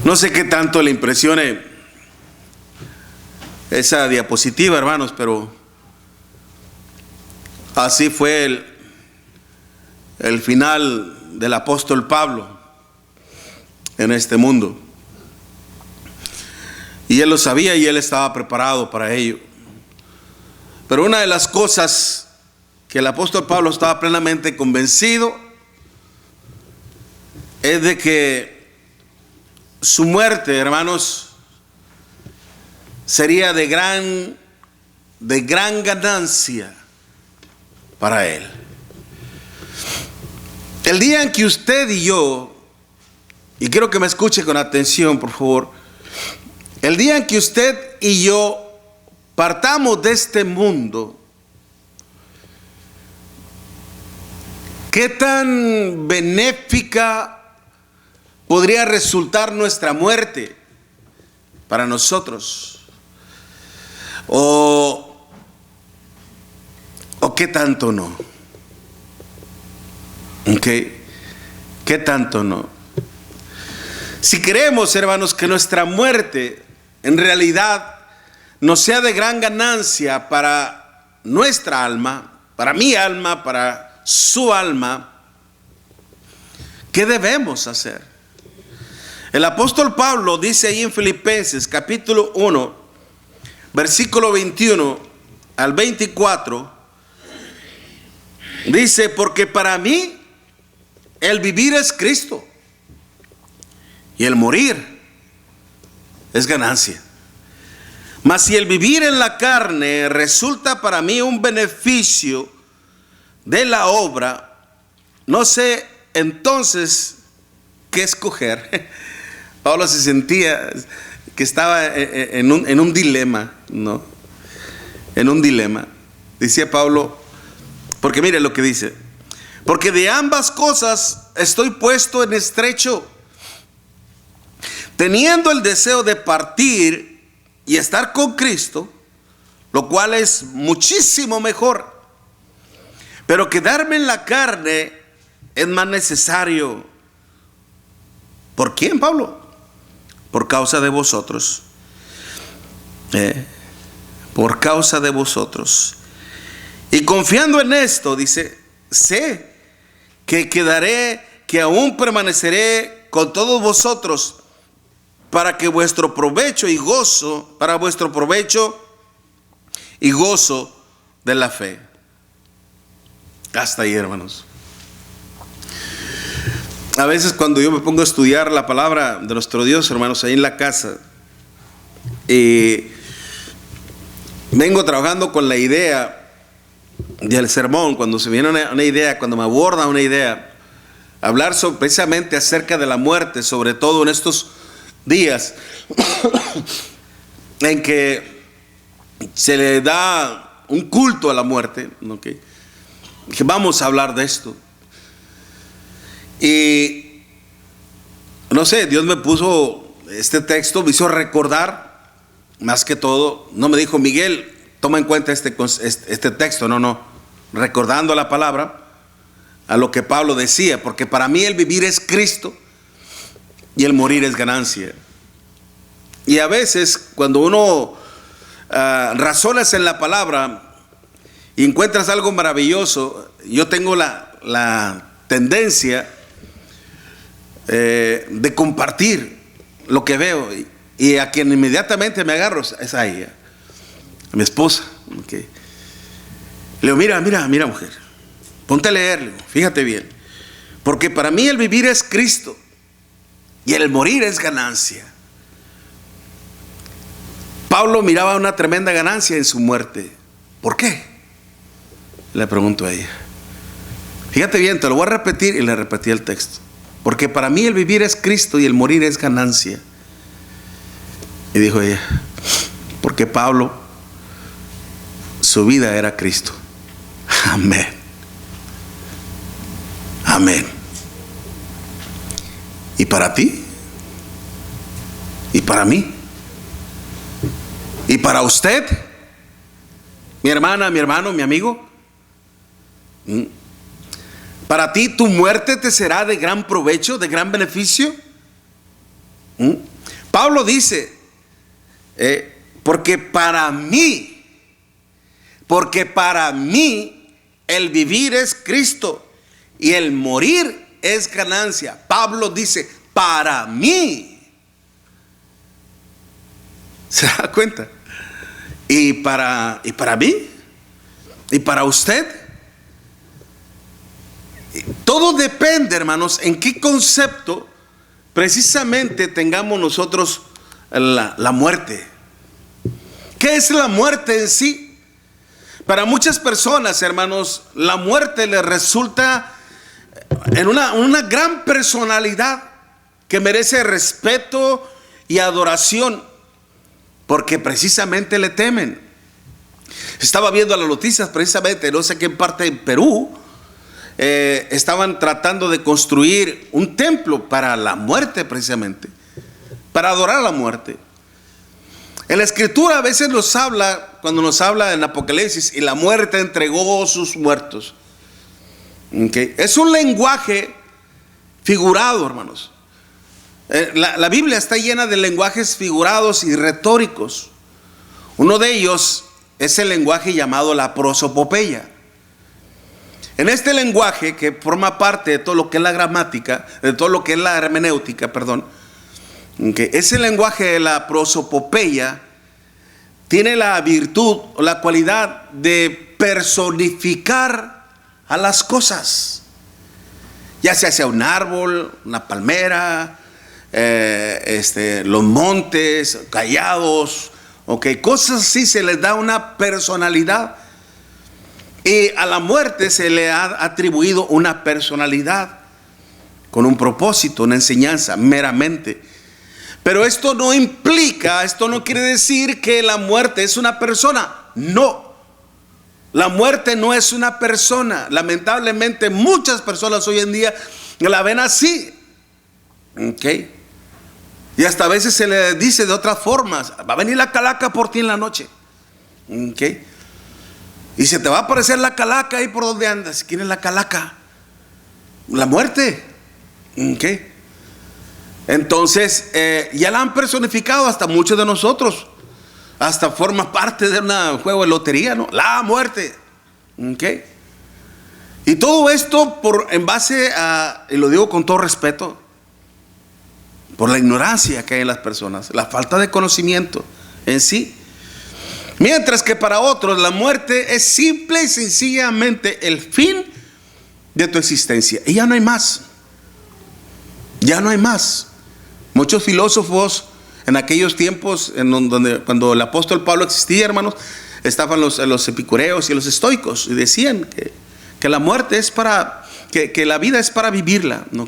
No sé qué tanto le impresione esa diapositiva, hermanos, pero así fue el final del apóstol Pablo en este mundo. Y él lo sabía y él estaba preparado para ello. Pero una de las cosas que el apóstol Pablo estaba plenamente convencido es de que su muerte, hermanos, sería de gran ganancia para él. El día en que usted y yo, y quiero que me escuche con atención, por favor, el día en que usted y yo partamos de este mundo, ¿qué tan benéfica podría resultar nuestra muerte para nosotros? ¿O qué tanto no? ¿Qué tanto no? Si queremos, hermanos, que nuestra muerte en realidad nos sea de gran ganancia para nuestra alma, para mi alma, para su alma, ¿qué debemos hacer? El apóstol Pablo dice ahí en Filipenses capítulo 1, versículo 21 al 24, dice: porque para mí el vivir es Cristo y el morir es ganancia. Mas si el vivir en la carne resulta para mí un beneficio de la obra, no sé entonces qué escoger. Pablo se sentía que estaba en un dilema, ¿no? En un dilema. Decía Pablo, porque mire lo que dice: porque de ambas cosas estoy puesto en estrecho, teniendo el deseo de partir y estar con Cristo, lo cual es muchísimo mejor. Pero quedarme en la carne es más necesario. ¿Por quién, Pablo? Por causa de vosotros. Por causa de vosotros. Y confiando en esto, dice, sé que quedaré, que aún permaneceré con todos vosotros para que vuestro provecho y gozo, para vuestro provecho y gozo de la fe. Hasta ahí, hermanos. A veces cuando yo me pongo a estudiar la palabra de nuestro Dios, hermanos, ahí en la casa, vengo trabajando con la idea del sermón. Cuando se viene una idea, cuando me aborda una idea, hablar precisamente acerca de la muerte, sobre todo en estos días en que se le da un culto a la muerte, ¿okay? Que vamos a hablar de esto. Y no sé, Dios me puso este texto, me hizo recordar, más que todo, no me dijo: Miguel, toma en cuenta este texto, no, recordando la palabra, a lo que Pablo decía, porque para mí el vivir es Cristo y el morir es ganancia. Y a veces cuando uno razonas en la palabra y encuentras algo maravilloso, yo tengo la tendencia de compartir lo que veo, y a quien inmediatamente me agarro es a ella, a mi esposa. Okay. Le digo: mira mujer, ponte a leer, le digo, fíjate bien, porque para mí el vivir es Cristo y el morir es ganancia. Pablo miraba una tremenda ganancia en su muerte. ¿Por qué? Le pregunto a ella. Fíjate bien, te lo voy a repetir, y le repetí el texto. Porque para mí el vivir es Cristo y el morir es ganancia. Y dijo ella: porque Pablo, su vida era Cristo. Amén. Amén. ¿Y para ti? ¿Y para mí? ¿Y para usted? Mi hermana, mi hermano, mi amigo. ¿Para ti tu muerte te será de gran provecho, de gran beneficio? ¿Mm? Pablo dice, porque para mí el vivir es Cristo y el morir es ganancia. Pablo dice, para mí. ¿Se da cuenta? Y para mí, y para usted. Todo depende, hermanos, en qué concepto precisamente tengamos nosotros la muerte. ¿Qué es la muerte en sí? Para muchas personas, hermanos, la muerte les resulta en una gran personalidad que merece respeto y adoración, porque precisamente le temen. Estaba viendo las noticias precisamente, no sé qué parte en Perú, estaban tratando de construir un templo para la muerte, precisamente, para adorar a la muerte. En la escritura a veces nos habla, cuando nos habla en Apocalipsis, y la muerte entregó sus muertos. ¿Okay? Es un lenguaje figurado, hermanos. La Biblia está llena de lenguajes figurados y retóricos. Uno de ellos es el lenguaje llamado la prosopopeya. En este lenguaje, que forma parte de todo lo que es la gramática, de todo lo que es la hermenéutica, perdón, okay, ese lenguaje de la prosopopeya tiene la virtud o la cualidad de personificar a las cosas, ya sea un árbol, una palmera, los montes, callados, okay, cosas así, se les da una personalidad. Y a la muerte se le ha atribuido una personalidad con un propósito, una enseñanza meramente. Pero esto no implica, esto no quiere decir que la muerte es una persona. No, la muerte no es una persona. Lamentablemente muchas personas hoy en día la ven así. Okay. Y hasta a veces se le dice de otras formas: va a venir la calaca por ti en la noche. Okay. Y se te va a aparecer la calaca ahí por donde andas. ¿Quién es la calaca? La muerte. ¿Qué? Entonces, ya la han personificado hasta muchos de nosotros. Hasta forma parte de un juego de lotería, ¿no? La muerte. ¿Qué? Y todo esto en base a, y lo digo con todo respeto, por la ignorancia que hay en las personas, la falta de conocimiento en sí. Mientras que para otros la muerte es simple y sencillamente el fin de tu existencia. Y ya no hay más. Ya no hay más. Muchos filósofos en aquellos tiempos, cuando el apóstol Pablo existía, hermanos, estaban los epicureos y los estoicos, y decían que la muerte es para, que la vida es para vivirla, ¿no?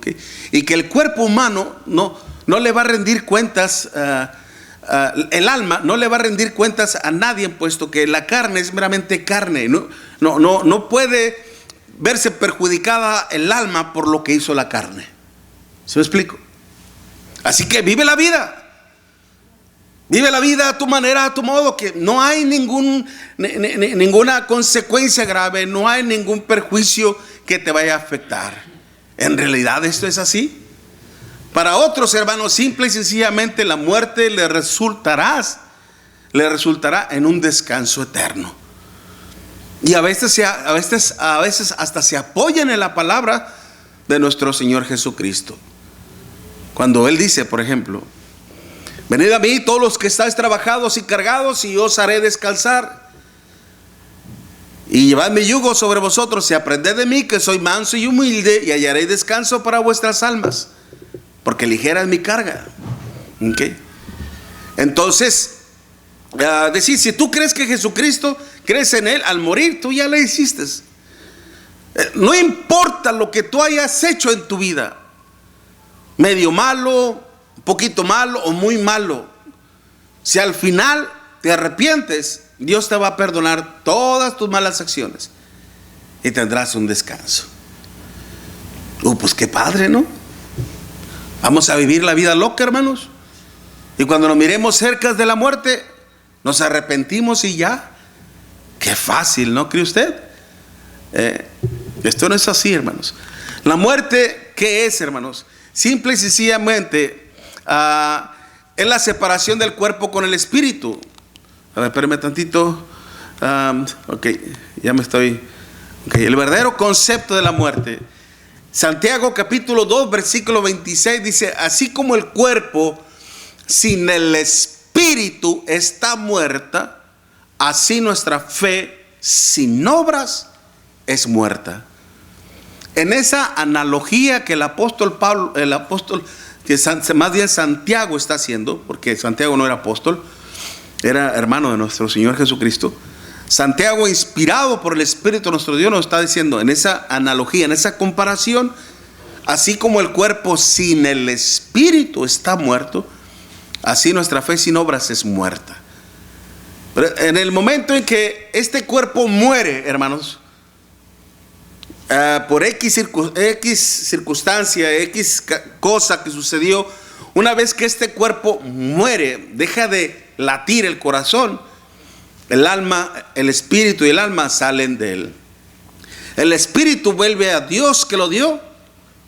Y que el cuerpo humano no le va a rendir cuentas. El alma no le va a rendir cuentas a nadie, puesto que la carne es meramente carne. No puede verse perjudicada el alma por lo que hizo la carne. ¿Se me explico? Así que vive la vida. Vive la vida a tu manera, a tu modo, que no hay ninguna consecuencia grave, no hay ningún perjuicio que te vaya a afectar. En realidad esto es así. Para otros, hermanos, simple y sencillamente la muerte le resultará en un descanso eterno. Y a veces hasta se apoyan en la palabra de nuestro Señor Jesucristo. Cuando Él dice, por ejemplo: venid a mí todos los que estáis trabajados y cargados, y yo os haré descansar. Y llevad mi yugo sobre vosotros y aprended de mí, que soy manso y humilde, y hallaréis descanso para vuestras almas, porque ligera es mi carga. ¿Okay? Entonces, decir, si tú crees que Jesucristo, crees en Él, al morir tú ya le hiciste. No importa lo que tú hayas hecho en tu vida, medio malo, un poquito malo o muy malo, si al final te arrepientes, Dios te va a perdonar todas tus malas acciones y tendrás un descanso. Pues qué padre, ¿no? Vamos a vivir la vida loca, hermanos. Y cuando nos miremos cerca de la muerte, nos arrepentimos y ya. Qué fácil, ¿no cree usted? Esto no es así, hermanos. La muerte, ¿qué es, hermanos? Simple y sencillamente es la separación del cuerpo con el espíritu. A ver, espérame tantito. Ok, ya me estoy. Okay, el verdadero concepto de la muerte. Santiago capítulo 2, versículo 26 dice: así como el cuerpo sin el espíritu está muerta, así nuestra fe sin obras es muerta. En esa analogía que el apóstol Pablo, que más bien Santiago está haciendo, porque Santiago no era apóstol, era hermano de nuestro Señor Jesucristo. Santiago, inspirado por el Espíritu de nuestro Dios, nos está diciendo en esa analogía, en esa comparación: así como el cuerpo sin el Espíritu está muerto, así nuestra fe sin obras es muerta. Pero en el momento en que este cuerpo muere, hermanos, por X circunstancia, X cosa que sucedió, una vez que este cuerpo muere, deja de latir el corazón, el alma, el espíritu y el alma salen de él. El espíritu vuelve a Dios que lo dio,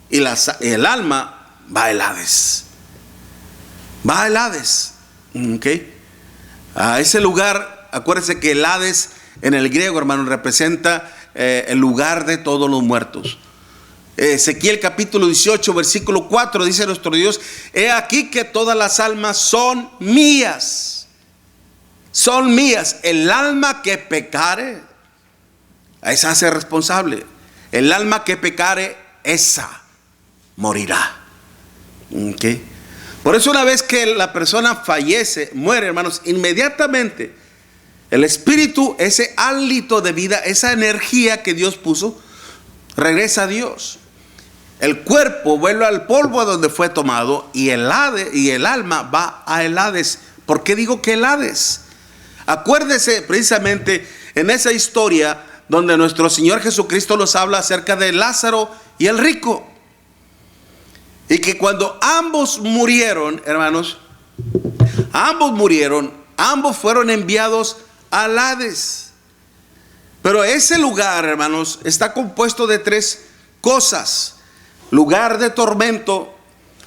y el alma va al Hades. Va al Hades. ¿Okay? A ese lugar, acuérdense que el Hades en el griego, hermano, representa el lugar de todos los muertos. Ezequiel capítulo 18, versículo 4 dice nuestro Dios: he aquí que todas las almas son mías. Son mías. El alma que pecare, a esa hace responsable. El alma que pecare, esa morirá. ¿Okay? Por eso una vez que la persona fallece, muere, hermanos, inmediatamente el espíritu, ese hálito de vida, esa energía que Dios puso, regresa a Dios. El cuerpo vuelve al polvo a donde fue tomado, y el alma va a el Hades. ¿Por qué digo que el Hades? Acuérdese precisamente en esa historia donde nuestro Señor Jesucristo nos habla acerca de Lázaro y el rico. Y que cuando ambos murieron, hermanos, ambos fueron enviados al Hades. Pero ese lugar, hermanos, está compuesto de tres cosas: lugar de tormento,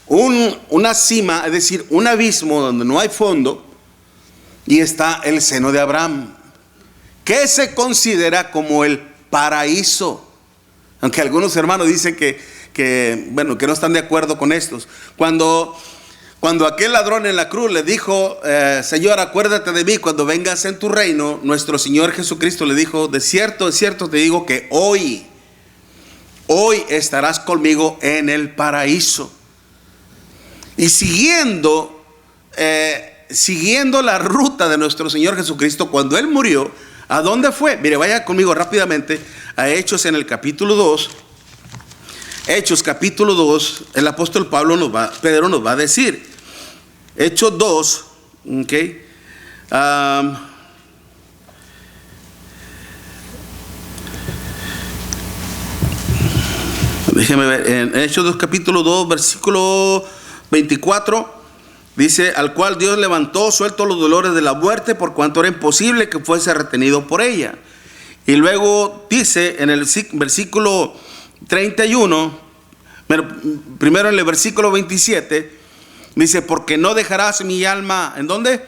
una cima, es decir, un abismo donde no hay fondo, y está el seno de Abraham, que se considera como el paraíso. Aunque algunos hermanos dicen que no están de acuerdo con estos. Cuando aquel ladrón en la cruz le dijo: Señor, acuérdate de mí cuando vengas en tu reino, nuestro Señor Jesucristo le dijo: de cierto te digo que hoy estarás conmigo en el paraíso. Y siguiendo la ruta de nuestro Señor Jesucristo, cuando Él murió, ¿a dónde fue? Mire, vaya conmigo rápidamente a Hechos en el capítulo 2. Hechos capítulo 2, el apóstol Pedro nos va a decir. Hechos 2, ok. Déjeme ver, en Hechos 2 capítulo 2, versículo 24, dice: al cual Dios levantó suelto los dolores de la muerte, por cuanto era imposible que fuese retenido por ella. Y luego dice en el versículo 31, primero en el versículo 27, dice: porque no dejarás mi alma, ¿en dónde?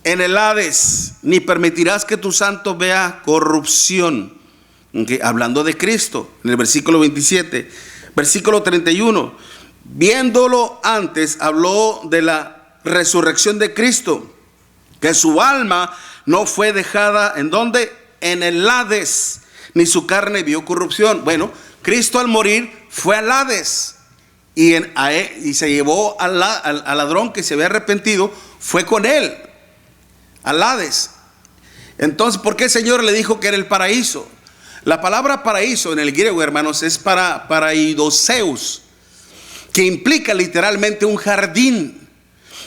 En el Hades, ni permitirás que tu santo vea corrupción. Okay, hablando de Cristo, en el versículo 27. Versículo 31, viéndolo antes, habló de la resurrección de Cristo, que su alma no fue dejada, ¿en dónde? En el Hades, ni su carne vio corrupción. Bueno, Cristo al morir fue al Hades, y se llevó al ladrón que se había arrepentido, fue con él al Hades. Entonces, ¿por qué el Señor le dijo que era el paraíso? La palabra paraíso en el griego, hermanos, es paraidoseus, que implica literalmente un jardín.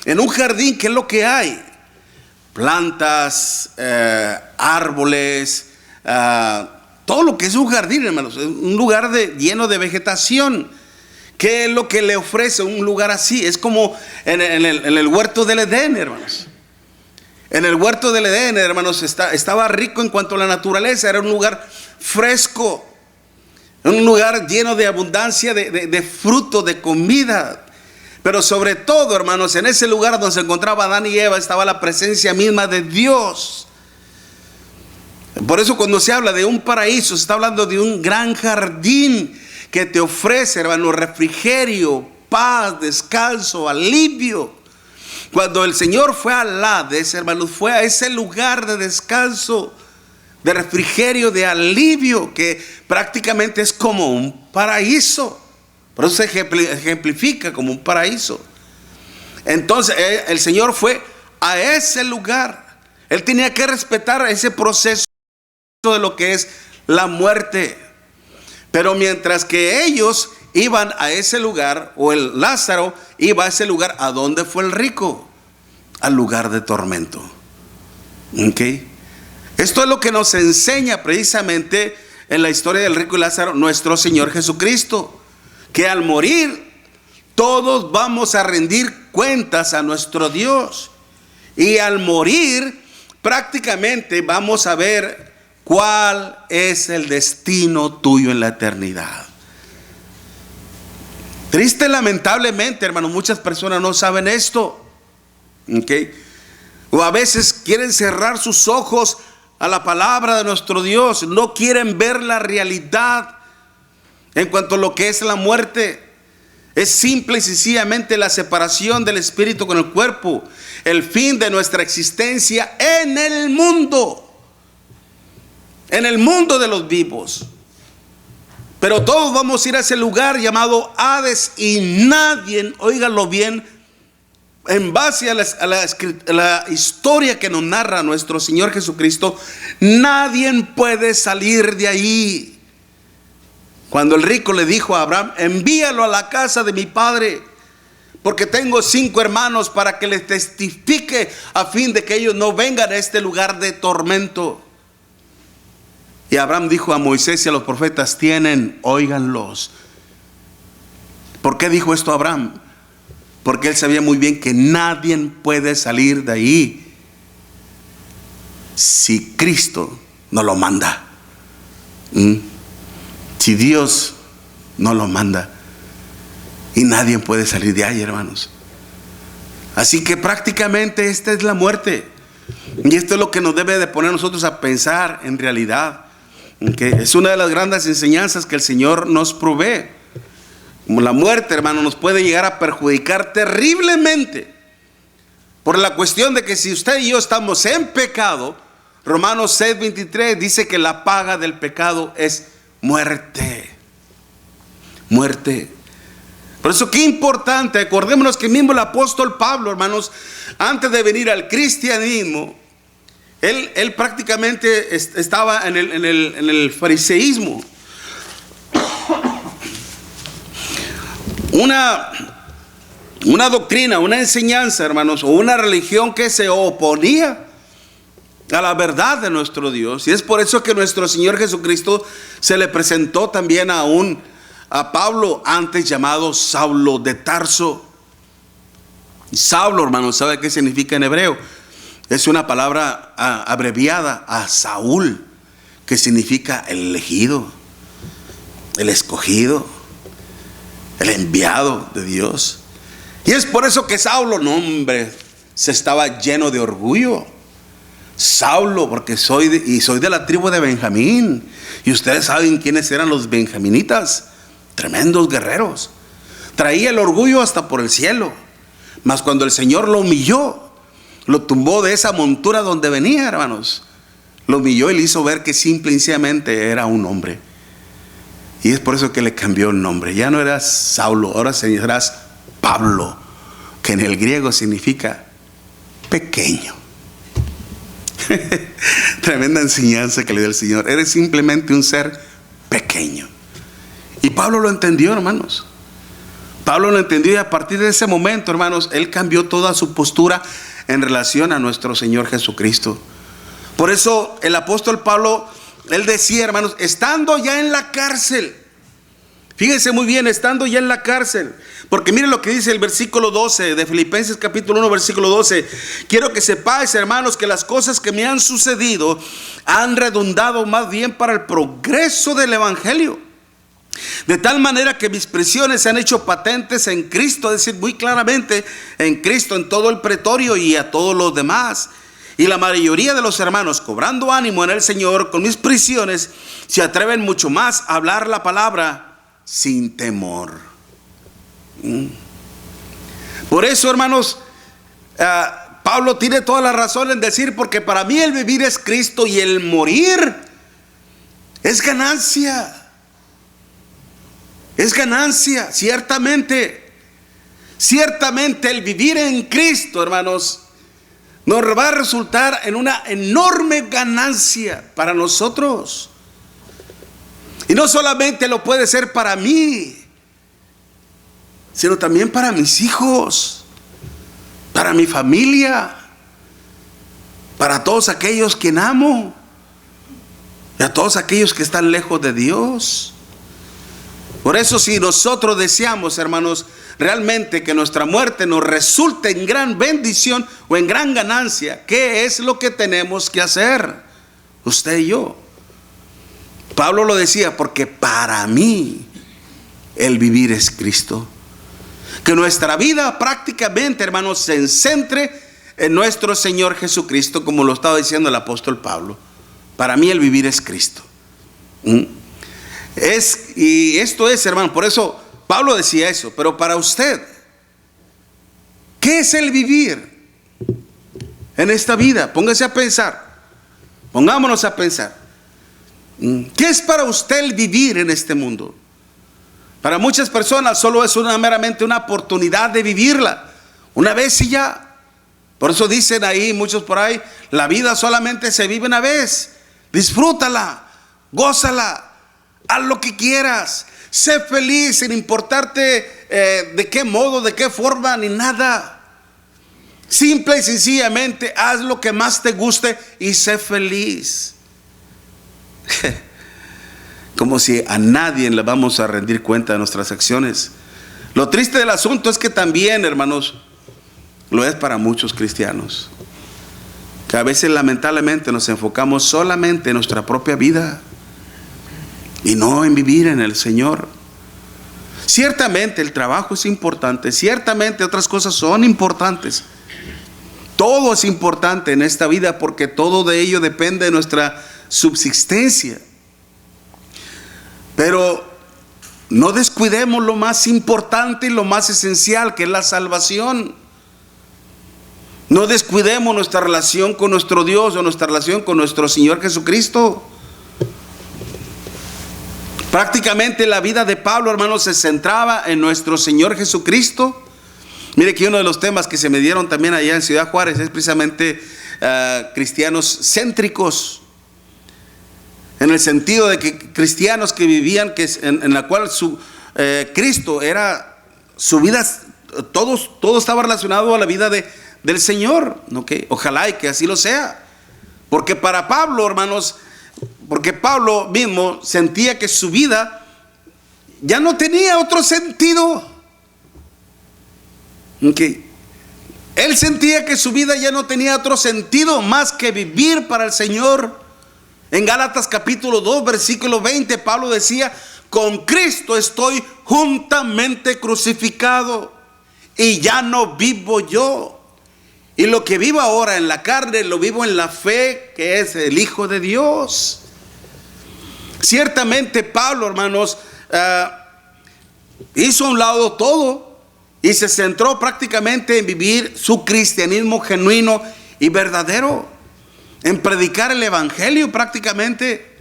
En un jardín, ¿qué es lo que hay? Plantas, árboles, todo lo que es un jardín, hermanos. Un lugar lleno de vegetación. ¿Qué es lo que le ofrece un lugar así? Es como en el huerto del Edén, hermanos. En el huerto del Edén, hermanos, estaba rico en cuanto a la naturaleza. Era un lugar fresco, un lugar lleno de abundancia de fruto, de comida. Pero sobre todo, hermanos, en ese lugar donde se encontraba Adán y Eva estaba la presencia misma de Dios. Por eso cuando se habla de un paraíso, se está hablando de un gran jardín que te ofrece, hermano, refrigerio, paz, descanso, alivio. Cuando el Señor fue al Hades, hermanos, fue a ese lugar de descanso, de refrigerio, de alivio, que prácticamente es como un paraíso. Por eso se ejemplifica como un paraíso. Entonces el Señor fue a ese lugar. Él tenía que respetar ese proceso de lo que es la muerte. Pero mientras que ellos iban a ese lugar, o el Lázaro iba a ese lugar, ¿a dónde fue el rico? Al lugar de tormento. ¿Okay? Esto es lo que nos enseña precisamente en la historia del rico y Lázaro nuestro Señor Jesucristo, que al morir todos vamos a rendir cuentas a nuestro Dios, y al morir prácticamente vamos a ver cuál es el destino tuyo en la eternidad. Triste, lamentablemente, hermanos, muchas personas no saben esto. ¿Okay? O a veces quieren cerrar sus ojos a la palabra de nuestro Dios, no quieren ver la realidad en cuanto a lo que es la muerte. Es simple y sencillamente la separación del espíritu con el cuerpo, el fin de nuestra existencia en el mundo de los vivos. Pero todos vamos a ir a ese lugar llamado Hades, y nadie, óiganlo bien, en base a la historia que nos narra nuestro Señor Jesucristo, nadie puede salir de ahí. Cuando el rico le dijo a Abraham: envíalo a la casa de mi padre, porque tengo 5 hermanos, para que les testifique, a fin de que ellos no vengan a este lugar de tormento. Y Abraham dijo a Moisés y a los profetas: tienen, óiganlos. ¿Por qué dijo esto Abraham? Porque él sabía muy bien que nadie puede salir de ahí si Cristo no lo manda. Si Dios no lo manda, y nadie puede salir de ahí, hermanos. Así que prácticamente esta es la muerte, y esto es lo que nos debe de poner nosotros a pensar en realidad. ¿Okay? Es una de las grandes enseñanzas que el Señor nos provee. Como la muerte, hermano, nos puede llegar a perjudicar terriblemente, por la cuestión de que si usted y yo estamos en pecado, Romanos 6:23 dice que la paga del pecado es muerte. Muerte. Por eso qué importante, acordémonos que mismo el apóstol Pablo, hermanos, antes de venir al cristianismo, él prácticamente estaba en el fariseísmo. Una doctrina, una enseñanza, hermanos, o una religión que se oponía a la verdad de nuestro Dios. Y es por eso que nuestro Señor Jesucristo se le presentó también a Pablo, antes llamado Saulo de Tarso. Saulo, hermanos, ¿sabe qué significa en hebreo? Es una palabra abreviada a Saúl, que significa el elegido, el escogido, el enviado de Dios. Y es por eso que Saulo, no hombre, se estaba lleno de orgullo. Saulo, porque soy de la tribu de Benjamín. Y ustedes saben quiénes eran los benjaminitas, tremendos guerreros. Traía el orgullo hasta por el cielo. Mas cuando el Señor lo humilló, lo tumbó de esa montura donde venía, hermanos, lo humilló y le hizo ver que simple y sencillamente era un hombre. Y es por eso que le cambió el nombre. Ya no eras Saulo, ahora serás Pablo, que en el griego significa pequeño. Tremenda enseñanza que le dio el Señor. Eres simplemente un ser pequeño. Y Pablo lo entendió, hermanos. Pablo lo entendió, y a partir de ese momento, hermanos, él cambió toda su postura en relación a nuestro Señor Jesucristo. Por eso el apóstol Pablo, él decía, hermanos, estando ya en la cárcel, fíjense muy bien, estando ya en la cárcel, porque miren lo que dice el versículo 12 de Filipenses capítulo 1, versículo 12. Quiero que sepáis, hermanos, que las cosas que me han sucedido han redundado más bien para el progreso del evangelio. De tal manera que mis prisiones se han hecho patentes en Cristo, es decir, muy claramente en Cristo, en todo el pretorio y a todos los demás. Y la mayoría de los hermanos, cobrando ánimo en el Señor con mis prisiones, se atreven mucho más a hablar la palabra sin temor. Por eso, hermanos, Pablo tiene toda la razón en decir, porque para mí el vivir es Cristo y el morir es ganancia. Es ganancia, ciertamente. Ciertamente el vivir en Cristo, hermanos, nos va a resultar en una enorme ganancia para nosotros. Y no solamente lo puede ser para mí, sino también para mis hijos, para mi familia, para todos aquellos que amo y a todos aquellos que están lejos de Dios. Por eso, si nosotros deseamos, hermanos, realmente que nuestra muerte nos resulte en gran bendición o en gran ganancia, ¿qué es lo que tenemos que hacer? Usted y yo. Pablo lo decía, porque para mí el vivir es Cristo. Que nuestra vida prácticamente, hermanos, se centre en nuestro Señor Jesucristo, como lo estaba diciendo el apóstol Pablo. Para mí el vivir es Cristo. Y esto es, hermano, por eso Pablo decía eso. Pero para usted, ¿qué es el vivir en esta vida? Póngase a pensar. Pongámonos a pensar. ¿Qué es para usted el vivir en este mundo? Para muchas personas solo es meramente una oportunidad de vivirla una vez y ya. Por eso dicen ahí, muchos por ahí, la vida solamente se vive una vez. Disfrútala, gózala. Haz lo que quieras, sé feliz sin importarte de qué modo, de qué forma, ni nada. Simple y sencillamente haz lo que más te guste y sé feliz. Como si a nadie le vamos a rendir cuenta de nuestras acciones. Lo triste del asunto es que también, hermanos, lo es para muchos cristianos, que a veces lamentablemente nos enfocamos solamente en nuestra propia vida y no en vivir en el Señor. Ciertamente el trabajo es importante, ciertamente otras cosas son importantes. Todo es importante en esta vida porque todo de ello depende de nuestra subsistencia. Pero no descuidemos lo más importante y lo más esencial, que es la salvación. No descuidemos nuestra relación con nuestro Dios o nuestra relación con nuestro Señor Jesucristo. Prácticamente la vida de Pablo, hermanos, se centraba en nuestro Señor Jesucristo. Mire que uno de los temas que se me dieron también allá en Ciudad Juárez es precisamente cristianos céntricos, en el sentido de que cristianos que vivían en la cual Cristo era su vida, todo estaba relacionado a la vida del Señor, ¿no? Ojalá y que así lo sea, porque para Pablo, hermanos, porque Pablo mismo sentía que su vida ya no tenía otro sentido. Él sentía que su vida ya no tenía otro sentido más que vivir para el Señor. En Gálatas capítulo 2, versículo 20, Pablo decía: con Cristo estoy juntamente crucificado, y ya no vivo yo. Y lo que vivo ahora en la carne, lo vivo en la fe que es el Hijo de Dios. Ciertamente Pablo, hermanos, hizo a un lado todo y se centró prácticamente en vivir su cristianismo genuino y verdadero, en predicar el evangelio prácticamente.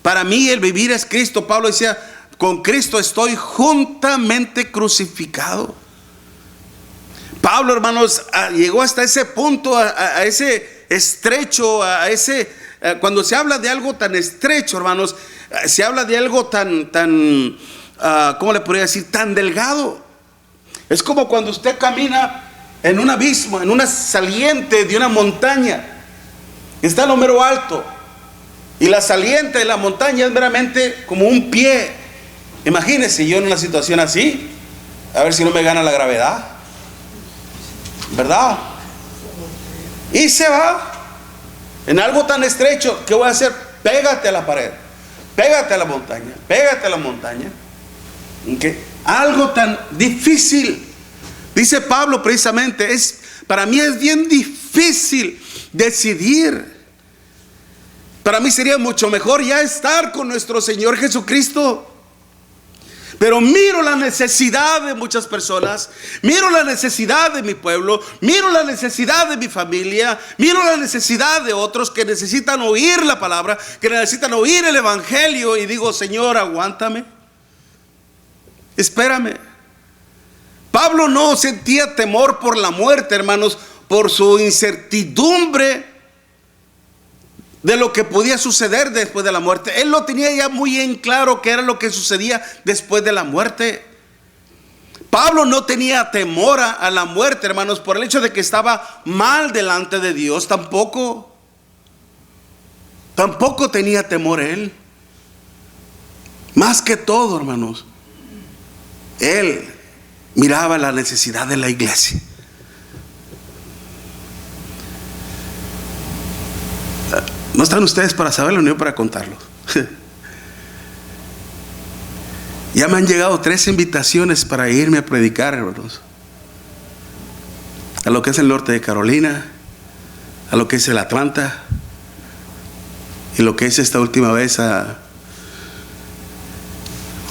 Para mí el vivir es Cristo. Pablo decía: con Cristo estoy juntamente crucificado. Pablo, hermanos, llegó hasta ese punto, a ese estrecho, cuando se habla de algo tan estrecho, hermanos, se habla de algo tan, ¿cómo le podría decir? Tan delgado. Es como cuando usted camina en un abismo, en una saliente de una montaña. Está en lo mero alto, y la saliente de la montaña es meramente como un pie. Imagínese yo en una situación así, a ver si no me gana la gravedad, ¿verdad? Y se va en algo tan estrecho. ¿Qué voy a hacer? Pégate a la pared, pégate a la montaña, pégate a la montaña. ¿Okay? Algo tan difícil. Dice Pablo precisamente, para mí es bien difícil decidir. Para mí sería mucho mejor ya estar con nuestro Señor Jesucristo. Pero miro la necesidad de muchas personas, miro la necesidad de mi pueblo, miro la necesidad de mi familia, miro la necesidad de otros que necesitan oír la palabra, que necesitan oír el evangelio, y digo, Señor, aguántame, espérame. Pablo no sentía temor por la muerte, hermanos, por su incertidumbre de lo que podía suceder después de la muerte. Él lo tenía ya muy en claro que era lo que sucedía después de la muerte. Pablo no tenía temor a la muerte, hermanos, por el hecho de que estaba mal delante de Dios. Tampoco tenía temor él. Más que todo, hermanos, él miraba la necesidad de la iglesia. No están ustedes para saberlo ni yo para contarlo. Ya me han llegado 3 invitaciones para irme a predicar, hermanos, a lo que es el norte de Carolina, a lo que es el Atlanta, y lo que es esta última vez a...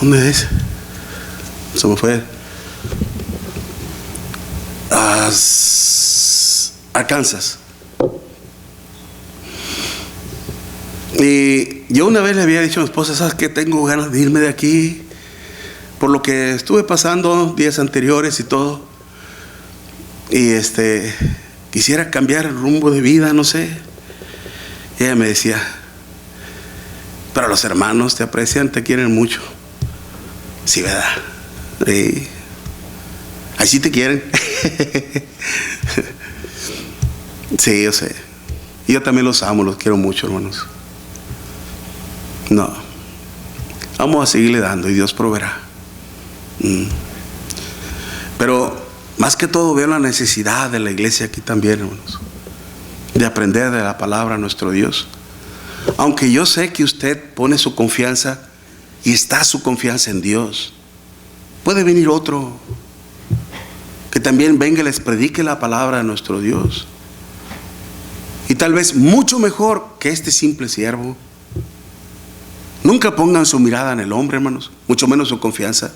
¿Dónde es? Se me fue. A Kansas. Y yo una vez le había dicho a mi esposa, ¿sabes qué? Tengo ganas de irme de aquí por lo que estuve pasando días anteriores y todo. Y quisiera cambiar el rumbo de vida, no sé. Y ella me decía, pero los hermanos te aprecian, te quieren mucho. Sí, ¿verdad? Sí. Ahí sí te quieren. Sí, yo sé. Y yo también los amo, los quiero mucho, hermanos. No, vamos a seguirle dando y Dios proveerá. Pero más que todo veo la necesidad de la iglesia aquí también, hermanos, de aprender de la palabra de nuestro Dios. Aunque yo sé que usted pone su confianza y está su confianza en Dios, puede venir otro que también venga y les predique la palabra de nuestro Dios, y tal vez mucho mejor que este simple siervo. Nunca pongan su mirada en el hombre, hermanos, mucho menos su confianza.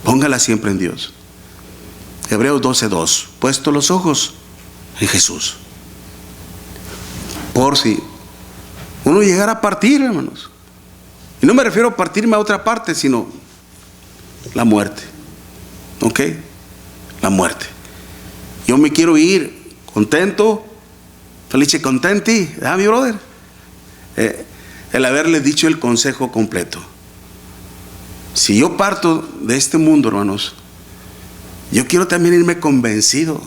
Póngala siempre en Dios. Hebreos 12:2. Puesto los ojos en Jesús. Por si uno llegara a partir, hermanos. Y no me refiero a partirme a otra parte, sino la muerte. ¿Ok? La muerte. Yo me quiero ir contento, felice contenti, ¿verdad, mi brother? El haberle dicho el consejo completo. Si yo parto de este mundo, hermanos, yo quiero también irme convencido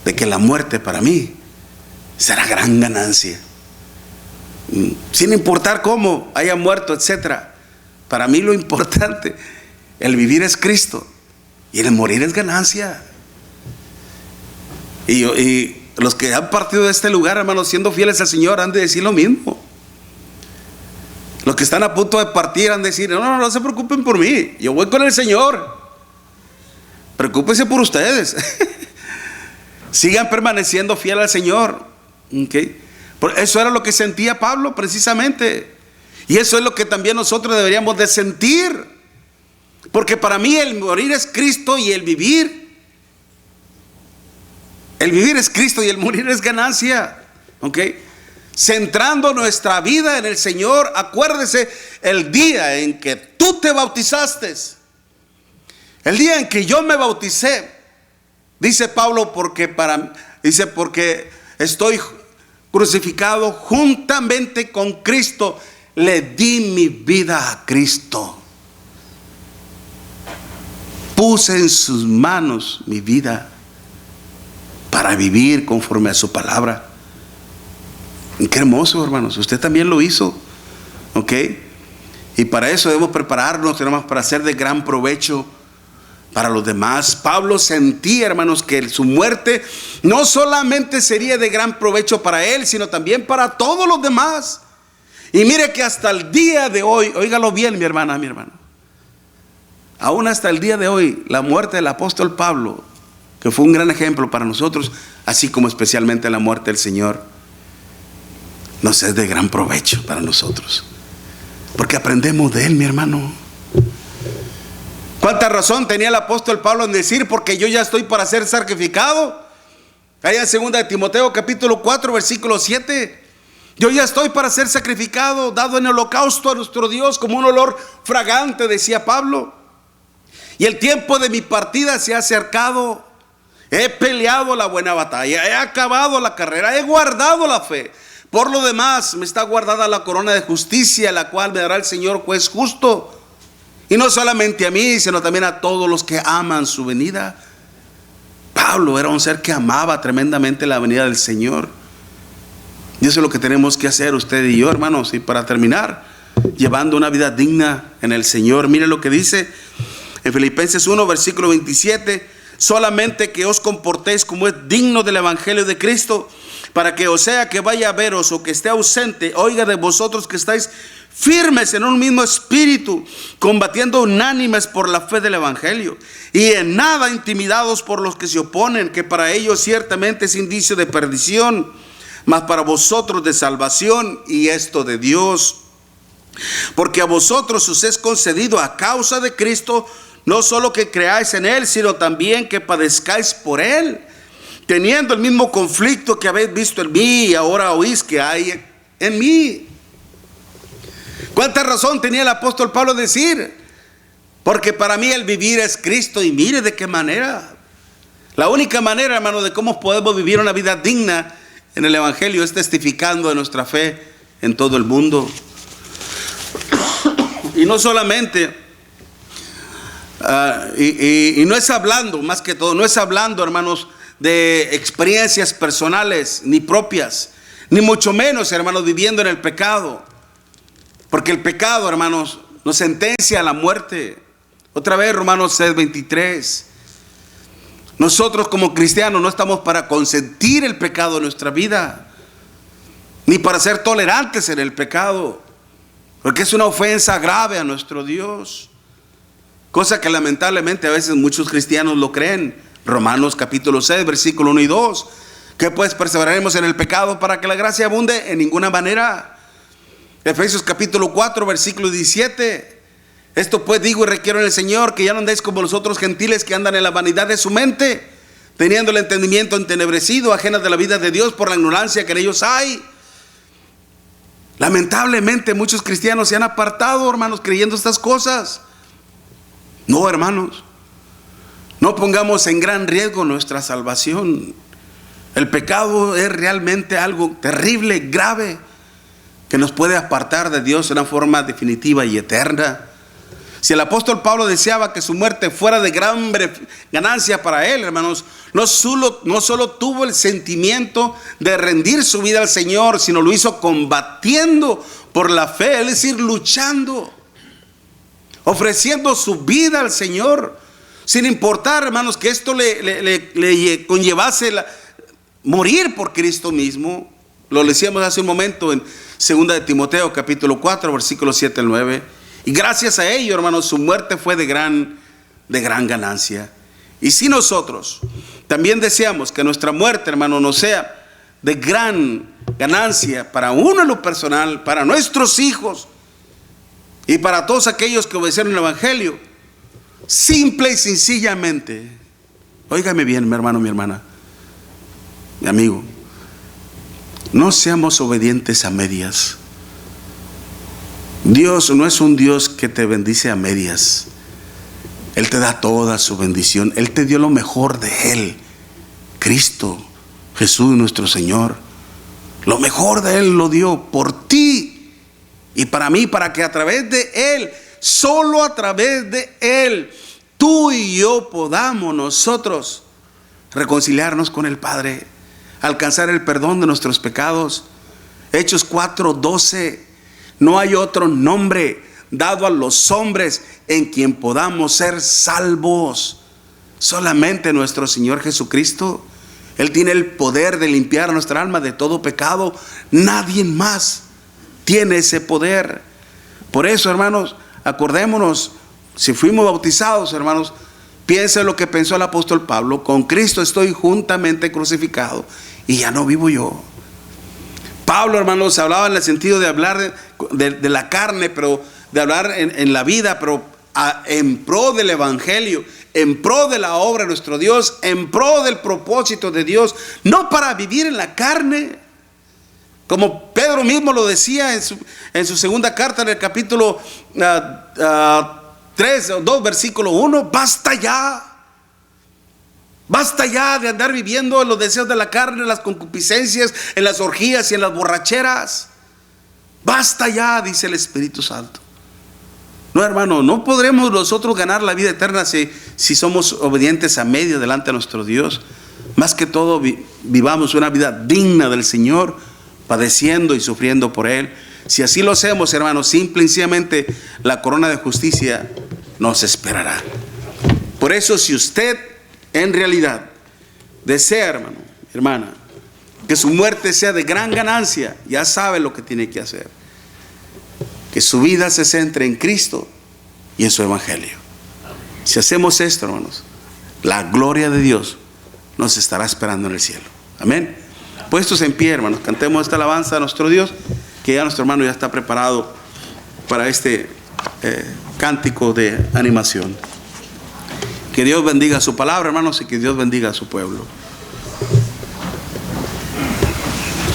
de que la muerte para mí será gran ganancia, sin importar cómo haya muerto, etcétera. Para mí lo importante, el vivir es Cristo y el morir es ganancia. Y los que han partido de este lugar, hermanos, siendo fieles al Señor, han de decir lo mismo. Los que están a punto de partir han de decir, no se preocupen por mí, yo voy con el Señor. Preocúpense por ustedes. Sigan permaneciendo fieles al Señor. ¿Okay? Eso era lo que sentía Pablo precisamente. Y eso es lo que también nosotros deberíamos de sentir. Porque para mí el morir es Cristo y el vivir es Cristo y el morir es ganancia. ¿Ok? Centrando nuestra vida en el Señor. Acuérdese el día en que tú te bautizaste, el día en que yo me bauticé, dice Pablo, porque estoy crucificado juntamente con Cristo, le di mi vida a Cristo, puse en sus manos mi vida para vivir conforme a su palabra. Qué hermoso, hermanos. Usted también lo hizo. ¿Ok? Y para eso debemos prepararnos, hermanos, para ser de gran provecho para los demás. Pablo sentía, hermanos, que su muerte no solamente sería de gran provecho para él, sino también para todos los demás. Y mire que hasta el día de hoy, óigalo bien mi hermana, mi hermano, aún hasta el día de hoy, la muerte del apóstol Pablo, que fue un gran ejemplo para nosotros, así como especialmente la muerte del Señor, nos es de gran provecho para nosotros, porque aprendemos de él, mi hermano. ¿Cuánta razón tenía el apóstol Pablo en decir, porque yo ya estoy para ser sacrificado? Allá en 2 de Timoteo capítulo 4 versículo 7, yo ya estoy para ser sacrificado, dado en holocausto a nuestro Dios como un olor fragante, decía Pablo. Y el tiempo de mi partida se ha acercado. He peleado la buena batalla, he acabado la carrera, he guardado la fe. Por lo demás, me está guardada la corona de justicia, la cual me dará el Señor juez justo. Y no solamente a mí, sino también a todos los que aman su venida. Pablo era un ser que amaba tremendamente la venida del Señor. Y eso es lo que tenemos que hacer usted y yo, hermanos. Y para terminar, llevando una vida digna en el Señor. Mire lo que dice en Filipenses 1, versículo 27. Solamente que os comportéis como es digno del evangelio de Cristo, para que, o sea que vaya a veros o que esté ausente, oiga de vosotros que estáis firmes en un mismo espíritu, combatiendo unánimes por la fe del evangelio, y en nada intimidados por los que se oponen, que para ellos ciertamente es indicio de perdición, mas para vosotros de salvación, y esto de Dios. Porque a vosotros os es concedido a causa de Cristo, no solo que creáis en Él, sino también que padezcáis por Él, teniendo el mismo conflicto que habéis visto en mí y ahora oís que hay en mí. ¿Cuánta razón tenía el apóstol Pablo de decir? Porque para mí el vivir es Cristo. Y mire de qué manera. La única manera, hermano, de cómo podemos vivir una vida digna en el evangelio es testificando de nuestra fe en todo el mundo. Y no solamente y no es hablando, más que todo, no es hablando, hermanos, de experiencias personales ni propias, ni mucho menos, hermanos, viviendo en el pecado, porque el pecado, hermanos, nos sentencia a la muerte. Otra vez Romanos 6:23. Nosotros como cristianos no estamos para consentir el pecado en nuestra vida, ni para ser tolerantes en el pecado, porque es una ofensa grave a nuestro Dios, cosa que lamentablemente a veces muchos cristianos lo creen. Romanos capítulo 6 versículo 1 y 2, que pues perseveraremos en el pecado para que la gracia abunde. En ninguna manera. Efesios capítulo 4 versículo 17, esto pues digo y requiero en el Señor, que ya no andéis como los otros gentiles que andan en la vanidad de su mente, teniendo el entendimiento entenebrecido, ajenas de la vida de Dios por la ignorancia que en ellos hay. Lamentablemente muchos cristianos se han apartado, hermanos, creyendo estas cosas. No, hermanos, no pongamos en gran riesgo nuestra salvación. El pecado es realmente algo terrible, grave, que nos puede apartar de Dios de una forma definitiva y eterna. Si el apóstol Pablo deseaba que su muerte fuera de gran ganancia para él, hermanos, no solo tuvo el sentimiento de rendir su vida al Señor, sino lo hizo combatiendo por la fe, es decir, luchando, ofreciendo su vida al Señor, sin importar, hermanos, que esto le conllevase morir por Cristo mismo. Lo decíamos hace un momento en 2 de Timoteo capítulo 4 versículos 7 al 9. Y gracias a ello, hermanos, su muerte fue de gran ganancia. Y si nosotros también deseamos que nuestra muerte, hermano, nos sea de gran ganancia para uno en lo personal, para nuestros hijos y para todos aquellos que obedecieron el evangelio, simple y sencillamente, óigame bien, mi hermano, mi hermana, mi amigo, no seamos obedientes a medias. Dios no es un Dios que te bendice a medias. Él te da toda su bendición. Él te dio lo mejor de Él, Cristo Jesús nuestro Señor. Lo mejor de Él lo dio por ti y para mí, para que a través de Él, solo a través de Él, tú y yo podamos nosotros reconciliarnos con el Padre, alcanzar el perdón de nuestros pecados. Hechos 4:12. No hay otro nombre dado a los hombres en quien podamos ser salvos, solamente nuestro Señor Jesucristo. Él tiene el poder de limpiar nuestra alma de todo pecado. Nadie más tiene ese poder. Por eso, hermanos, acordémonos, si fuimos bautizados, hermanos, piensa en lo que pensó el apóstol Pablo: con Cristo estoy juntamente crucificado y ya no vivo yo. Pablo, hermanos, hablaba en el sentido de hablar de la carne, pero de hablar en la vida, pero en pro del evangelio, en pro de la obra de nuestro Dios, en pro del propósito de Dios, no para vivir en la carne, como Pedro mismo lo decía en su segunda carta, en el capítulo 2, versículo 1: basta ya. Basta ya de andar viviendo en los deseos de la carne, en las concupiscencias, en las orgías y en las borracheras. Basta ya, dice el Espíritu Santo. No, hermano, no podremos nosotros ganar la vida eterna si somos obedientes a medio delante de nuestro Dios. Más que todo, vivamos una vida digna del Señor, padeciendo y sufriendo por Él. Si así lo hacemos, hermano, simple y sencillamente la corona de justicia nos esperará. Por eso, si usted en realidad desea, hermano, hermana, que su muerte sea de gran ganancia, ya sabe lo que tiene que hacer: que su vida se centre en Cristo y en su evangelio. Si hacemos esto, hermanos, la gloria de Dios nos estará esperando en el cielo. Amén. Puestos en pie, hermanos, cantemos esta alabanza a nuestro Dios, que ya nuestro hermano ya está preparado para este cántico de animación. Que Dios bendiga su palabra, hermanos, y que Dios bendiga a su pueblo.